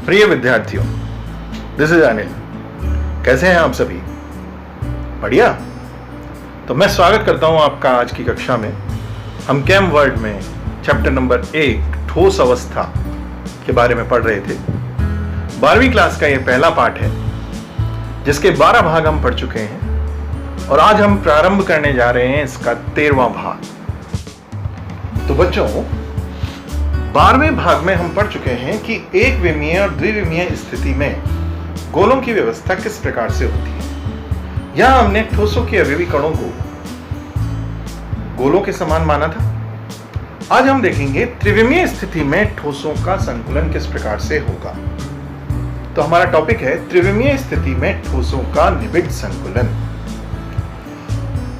प्रिय विद्यार्थियों, this is Anil. कैसे हैं आप सभी? बढ़िया। तो मैं स्वागत करता हूं आपका आज की कक्षा में। हम केम वर्ड में चैप्टर नंबर 1 ठोस अवस्था के बारे में पढ़ रहे थे। 12वीं क्लास का यह पहला पाठ है जिसके 12 भाग हम पढ़ चुके हैं और आज हम प्रारंभ करने जा रहे हैं इसका 13वां भाग। तो बच्चों, 12वें भाग में हम पढ़ चुके हैं कि एक विमीय और द्विविमीय स्थिति में गोलों की व्यवस्था किस प्रकार से होती है। यहां हमने ठोसों के अवयवी कणों को गोलों के समान माना था। आज हम देखेंगे त्रिविमीय स्थिति में ठोसों का संकुलन किस प्रकार से होगा। तो हमारा टॉपिक है त्रिविमीय स्थिति में ठोसों का निबिड़ संकुलन।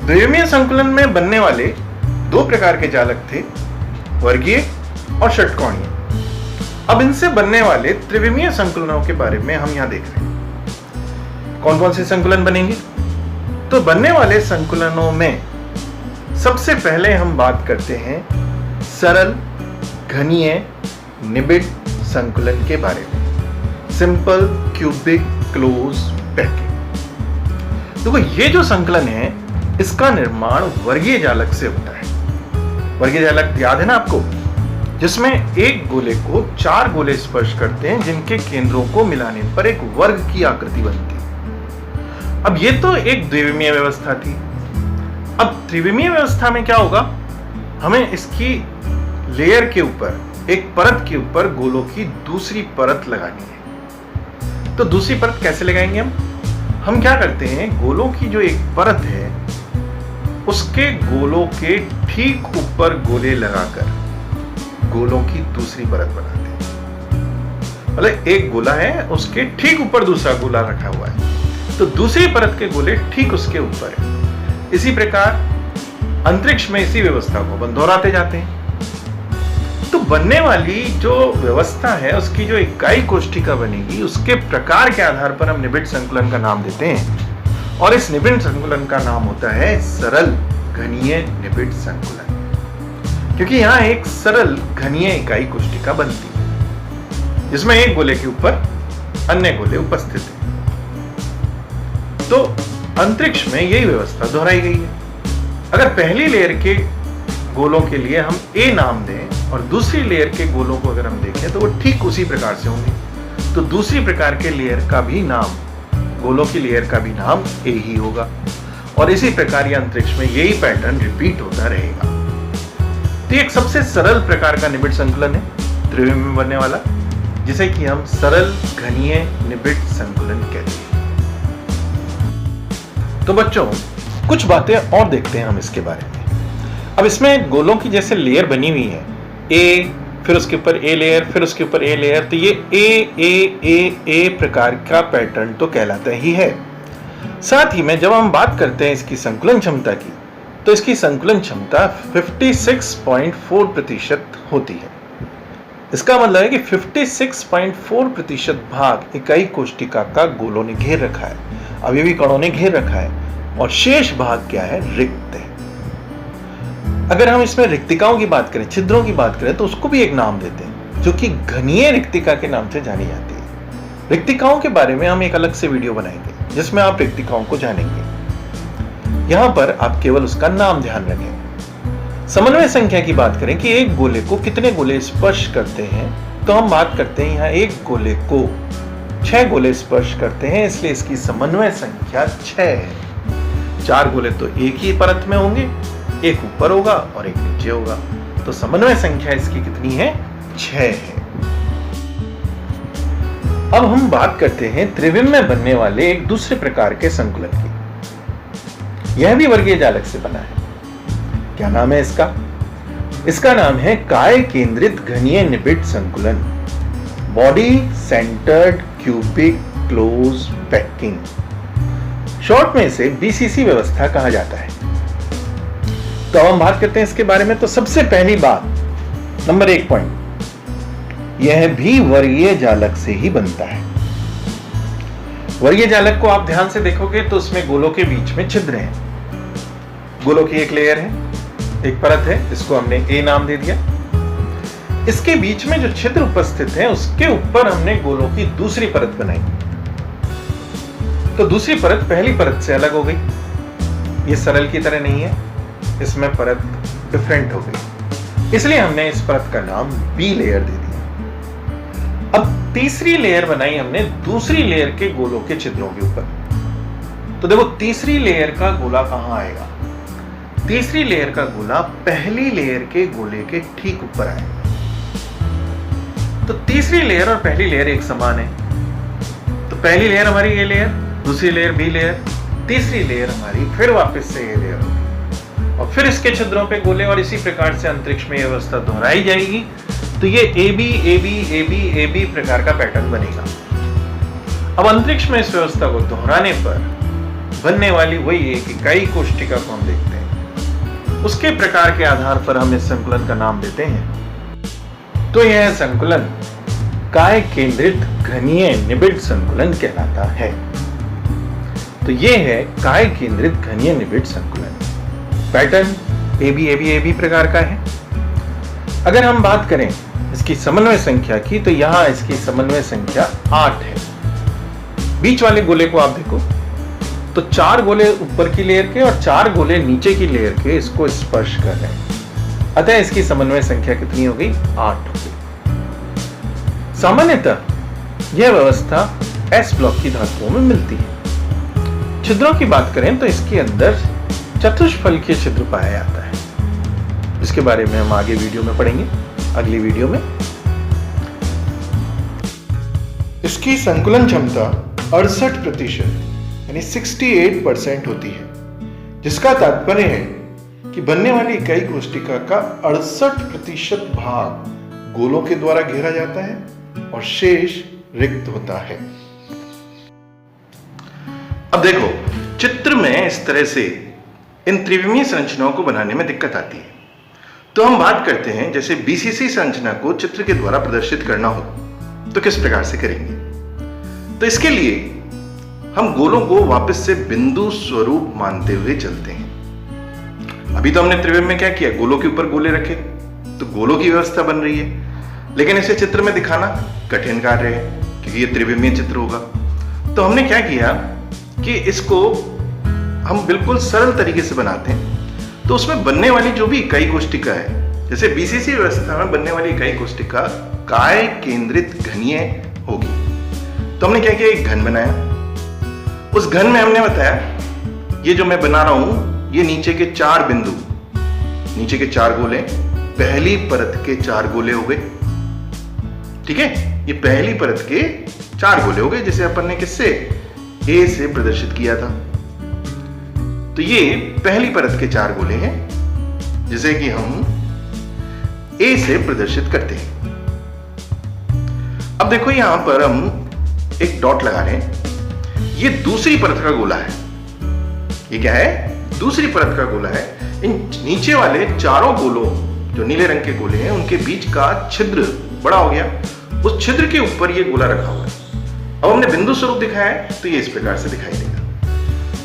द्विविमीय संकुलन में बनने वाले दो प्रकार के जालक थे, वर्गीय और षटकोणीय। अब इनसे बनने वाले त्रिविमीय संकुलनों के बारे में हम यहां देख रहे हैं। कौन कौन से संकुलन बनेंगे? तो बनने वाले संकुलनों में सबसे पहले हम बात करते हैं सरल घनीय निबिड़ संकुलन के बारे में। Simple cubic close packing. देखो, ये जो संकुलन है इसका निर्माण वर्गीय जालक से होता है। वर्गीय जालक याद है ना आपको, जिसमें एक गोले को 4 गोले स्पर्श करते हैं जिनके केंद्रों को मिलाने पर एक वर्ग की आकृति बनती है। अब ये तो एक द्विविमीय व्यवस्था थी। अब त्रिविमीय व्यवस्था में क्या होगा? हमें इसकी लेयर के ऊपर, एक परत के ऊपर गोलों की दूसरी परत लगानी है। तो दूसरी परत कैसे लगाएंगे हम क्या करते हैं, गोलों की जो एक परत है उसके गोलों के ठीक ऊपर गोले लगाकर गोलों की दूसरी परत बनाते हैं। मतलब एक गोला है, उसके ठीक ऊपर दूसरा गोला रखा हुआ है, तो दूसरी परत के गोले ठीक उसके ऊपर है। इसी प्रकार अंतरिक्ष में इसी व्यवस्था को हम दोहराते जाते हैं। तो बनने वाली जो व्यवस्था है उसकी जो इकाई कोष्ठिका बनेगी उसके प्रकार के आधार पर हम निबिड़ संकुलन का नाम देते हैं और इस निबिड़ संकुलन का नाम होता है सरल घनीय निबिड़ संकुलन, क्योंकि यहां एक सरल घनीय इकाई कोष्ठिका बनती है जिसमें एक गोले के ऊपर अन्य गोले उपस्थित है। तो अंतरिक्ष में यही व्यवस्था दोहराई गई है। अगर पहली लेयर के गोलों के लिए हम ए नाम दें और दूसरी लेयर के गोलों को अगर हम देखें तो वो ठीक उसी प्रकार से होंगे। तो दूसरी प्रकार के लेयर का भी नाम, गोलों की लेयर का भी नाम ए ही होगा और इसी प्रकार ये अंतरिक्ष में यही पैटर्न रिपीट होता रहेगा। तो एक सबसे सरल प्रकार का निबिड़ संकुलन है त्रिविमीय में बनने वाला, जिसे कि हम सरल घनीय निबिड़ संकुलन कहते हैं। तो बच्चों, कुछ बातें और देखते हैं हम इसके बारे में। अब इसमें गोलों की जैसे लेयर बनी हुई है, ए, फिर उसके ऊपर ए लेयर, फिर उसके ऊपर ए लेयर, तो ये ए प्रकार का पैटर्न तो कहलाता ही है। साथ ही में जब हम बात करते हैं इसकी संकुलन क्षमता की, तो इसकी संकुलन क्षमता 56.4% होती है। इसका मतलब है कि 56.4% भाग इकाई कोष्ठिका का गोलों ने घेर रखा है, अवयवी कणों ने घेर रखा है और शेष भाग क्या है? रिक्त है। अगर हम इसमें रिक्तिकाओं की बात करें, छिद्रों की बात करें, तो उसको भी एक नाम देते हैं जो कि घनीय रिक्तिका के नाम से जानी जाती है। रिक्तिकाओं के बारे में हम एक अलग से वीडियो बनाएंगे जिसमें आप रिक्तिकाओं को जानेंगे। यहां पर आप केवल उसका नाम ध्यान रखें। समन्वय संख्या की बात करें कि एक गोले को कितने गोले स्पर्श करते हैं, तो हम बात करते हैं यहां एक गोले को 6 गोले स्पर्श करते हैं, इसलिए इसकी समन्वय संख्या 6 है। 4 गोले तो एक ही परत में होंगे, एक ऊपर होगा और एक नीचे होगा, तो समन्वय संख्या इसकी कितनी है? 6 है। अब हम बात करते हैं त्रिविमीय में बनने वाले एक दूसरे प्रकार के संकुलन की। यह भी वर्गीय जालक से बना है। क्या नाम है इसका? इसका नाम है काय केंद्रित घनीय निबिड़ संकुलन, body centred cubic close packing. Short में इसे बीसीसी व्यवस्था कहा जाता है। तो अब हम बात करते हैं इसके बारे में। तो सबसे पहली बात, नंबर 1 पॉइंट, यह भी वर्गीय जालक से ही बनता है। वर्गीय जालक को आप ध्यान से देखोगे तो उसमें गोलों के बीच में छिद्र हैं। गोलों की एक लेयर है, एक परत है, इसको हमने ए नाम दे दिया। इसके बीच में जो छिद्र उपस्थित है उसके ऊपर हमने गोलों की दूसरी परत बनाई। तो दूसरी परत पहली परत से अलग हो गई। ये सरल की तरह नहीं है, इसमें परत डिफरेंट हो गई, इसलिए हमने इस परत का नाम बी लेयर दे दिया। अब तीसरी लेयर बनाई हमने दूसरी लेयर के गोलों के छिद्रों के ऊपर। तो देखो तीसरी लेयर का गोला कहां आएगा? तीसरी लेयर का गोला पहली लेयर के गोले के ठीक ऊपर आएगा। तो तीसरी लेयर और पहली लेयर एक समान है। तो पहली लेयर हमारी ये लेयर, दूसरी लेयर बी लेयर, तीसरी लेयर हमारी फिर वापस से ये लेयर होगी और फिर इसके छिद्रों पे गोले, और इसी प्रकार से अंतरिक्ष में यह व्यवस्था दोहराई जाएगी। तो ये A B A B A B A B प्रकार का पैटर्न बनेगा। अब अंतरिक्ष में इस व्यवस्था को दोहराने पर बनने वाली वही एक इकाई कोष्ठिका को हम देखते हैं। उसके प्रकार के आधार पर हम इस संकुलन का नाम देते हैं। तो यह संकुलन काय केंद्रित घनीय निबिड़ संकुलन कहलाता है। तो यह है काय केंद्रित घनीय निबिड़ संकुलन। पैटर्न ए बी प्रकार का है। अगर हम बात करें इसकी समन्वय संख्या की, तो यहां इसकी समन्वय संख्या 8 है। बीच वाले गोले को आप देखो तो 4 गोले ऊपर की लेयर के और 4 गोले नीचे की लेयर के इसको स्पर्श कर रहे हैं। अतः इसकी समन्वय संख्या कितनी हो गई? 8 हो गई। सामान्यतः यह व्यवस्था एस ब्लॉक की धातुओं में मिलती है। छिद्रों की बात करें तो इसके अंदर चतुष्फलकीय छिद्र पाया जाता है। इसके बारे में हम आगे वीडियो में पढ़ेंगे, अगली वीडियो में। इसकी संकुलन क्षमता 68% यानी 68% होती है, जिसका तात्पर्य है कि बनने वाली इकाई कोष्ठिका का 68% भाग गोलों के द्वारा घेरा जाता है और शेष रिक्त होता है। अब देखो चित्र में इस तरह से इन त्रिविमीय संरचनाओं को बनाने में दिक्कत आती है। तो हम बात करते हैं जैसे बीसीसी संरचना को चित्र के द्वारा प्रदर्शित करना हो तो किस प्रकार से करेंगे। तो इसके लिए हम गोलों को वापस से बिंदु स्वरूप मानते हुए चलते हैं। अभी तो हमने त्रिविम में क्या किया, गोलों के ऊपर गोले रखे, तो गोलों की व्यवस्था बन रही है। लेकिन इसे चित्र में दिखाना कठिन कार्य है क्योंकि ये त्रिविमीय चित्र होगा। तो हमने क्या किया कि इसको हम बिल्कुल सरल तरीके से बनाते हैं। तो उसमें बनने वाली जो भी इकाई कोष्ठिका है, जैसे बीसीसी व्यवस्था में बनने वाली इकाई कोष्ठिका काय केंद्रित घनीय होगी। तो हमने क्या किया, एक घन बनाया। उस घन में हमने बताया ये जो मैं बना रहा हूं ये नीचे के 4 बिंदु, नीचे के 4 गोले पहली परत के 4 गोले हो गए। ठीक है, ये पहली परत के 4 गोले हो गए जिसे अपन ने किससे, ए से प्रदर्शित किया था। तो ये पहली परत के 4 गोले हैं जिसे कि हम ए से प्रदर्शित करते हैं। अब देखो यहां पर हम एक डॉट लगा रहे हैं। ये दूसरी परत का गोला है। ये क्या है, दूसरी परत का गोला है। इन नीचे वाले 4 गोलों जो नीले रंग के गोले हैं उनके बीच का छिद्र बड़ा हो गया, उस छिद्र के ऊपर ये गोला रखा हुआ है। अब हमने बिंदु स्वरूप दिखाया है तो ये इस प्रकार से दिखाई देगा।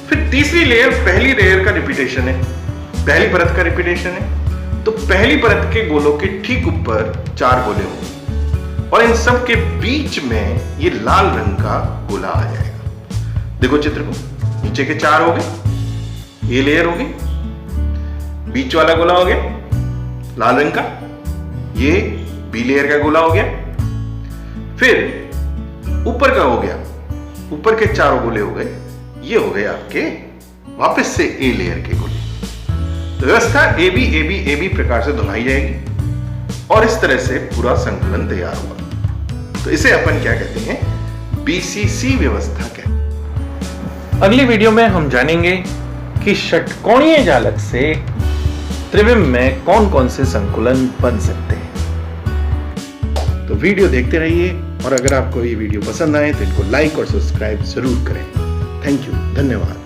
फिर तीसरी लेयर पहली लेयर का रिपीटेशन है, पहली परत का रिपीटेशन है। तो पहली परत के गोलों के ठीक ऊपर 4 गोले होंगे और इन सब के बीच में ये लाल रंग का गोला आ जाएगा। देखो चित्र को, नीचे के 4 हो गए, ये लेयर हो गई, बीच वाला गोला हो गया लाल रंग का, ये बी लेयर का गोला हो गया। फिर ऊपर का हो गया, ऊपर के 4 गोले हो गए, ये हो गए आपके वापस से ए लेयर के गोले। तो व्यवस्था ए बी प्रकार से दोहराई जाएगी और इस तरह से पूरा संकुलन तैयार हुआ। तो इसे अपन क्या कहते हैं, बीसीसी व्यवस्था कहते हैं। अगली वीडियो में हम जानेंगे कि षटकोणीय जालक से त्रिविम में कौन कौन से संकुलन बन सकते हैं। तो वीडियो देखते रहिए और अगर आपको ये वीडियो पसंद आए तो इनको लाइक और सब्सक्राइब जरूर करें। थैंक यू, धन्यवाद।